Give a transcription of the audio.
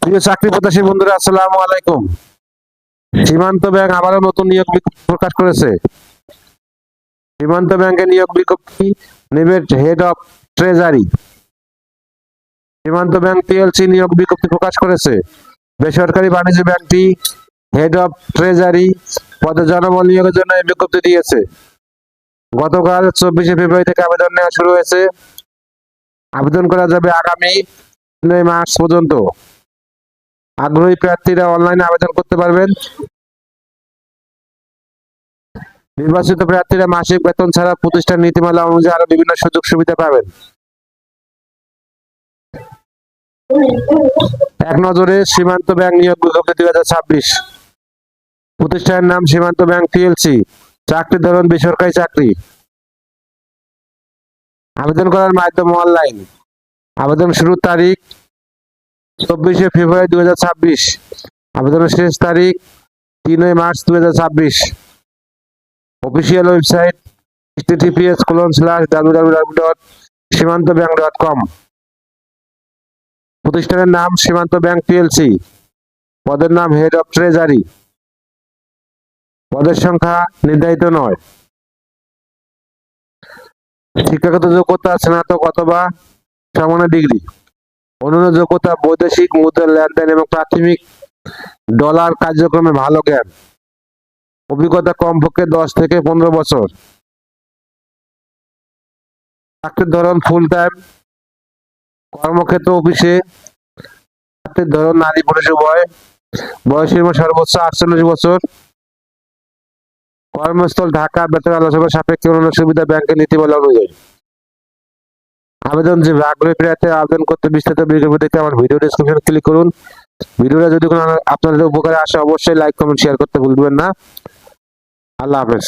প্রিয় চাকরি প্রত্যাশী বন্ধুরা, আসসালামু আলাইকুম। সীমান্ত ব্যাংক আবারও নতুন নিয়োগ বিজ্ঞপ্তি প্রকাশ করেছে। সীমান্ত ব্যাংকের নিয়োগ বিজ্ঞপ্তি নেবে হেড অফ ট্রেজারি। সীমান্ত ব্যাংক পিএলসি নিয়োগ বিজ্ঞপ্তি প্রকাশ করেছে। বেসরকারি বাণিজ্য ব্যাংকটি হেড অফ ট্রেজারি পদে জনবল নিয়োগের জন্য এই বিজ্ঞপ্তি দিয়েছে। গতকাল 24শে ফেব্রুয়ারি থেকে আবেদন নেওয়া শুরু হয়েছে। আবেদন করা যাবে আগামী 9 মার্চ পর্যন্ত। আগ্রহী প্রার্থীরা অনলাইনে আবেদন করতে পারবেন। নির্বাচিত প্রার্থীরা মাসিক বেতন ছাড়া প্রতিষ্ঠান নীতিমালা অনুযায়ী আরো বিভিন্ন সুযোগ সুবিধা পাবেন। এক নজরে সীমান্ত ব্যাংক নিয়োগ বিজ্ঞপ্তি 2026। প্রতিষ্ঠানের নাম সীমান্ত ব্যাংক পিএলসি। চাকরির ধরন বেসরকারি চাকরি। আবেদন করার মাধ্যম অনলাইন। আবেদন শুরুর তারিখ 24শে ফেব্রুয়ারি 2026। আবেদনের শেষ তারিখ 3 মার্চ 2026। Official website https://www.simantbank.com। প্রতিষ্ঠানের নাম সীমান্ত ব্যাংক পিএলসি। পদের নাম হেড অফ ট্রেজারি। পদের সংখ্যা নির্ধারিত নয়। শিক্ষাগত যোগ্যতা স্নাতক অথবা সমমানের ডিগ্রি। অন্যান্য যোগ্যতা বৈদেশিক মুদ্রার লেনদেন এবং প্রাথমিক ডলার কার্যক্রমে ভালো জ্ঞান। অভিজ্ঞতা কমপক্ষে 10 থেকে 15 বছর। চাকরির ধরন ফুল টাইম। কর্মক্ষেত্র অফিসে। চাকরির ধরন নারী পুরুষ উভয়। বয়সসীমা সর্বোচ্চ 48 বছর। কর্মস্থল ঢাকা। বেতন আলোচনা সাপেক্ষে অন্যান্য সুবিধা ব্যাংকের নীতিমালা অনুযায়ী। আবেদন যে আগ্রহী প্রার্থী আবেদন করতে বিস্তারিত বিজ্ঞপ্তি দেখতে আমার ভিডিও ডেসক্রিপশন ক্লিক করুন। ভিডিওটা যদি কোনো আপনাদের উপকারে আসে অবশ্যই লাইক কমেন্ট শেয়ার করতে ভুলবেন না। আল্লাহ হাফেজ।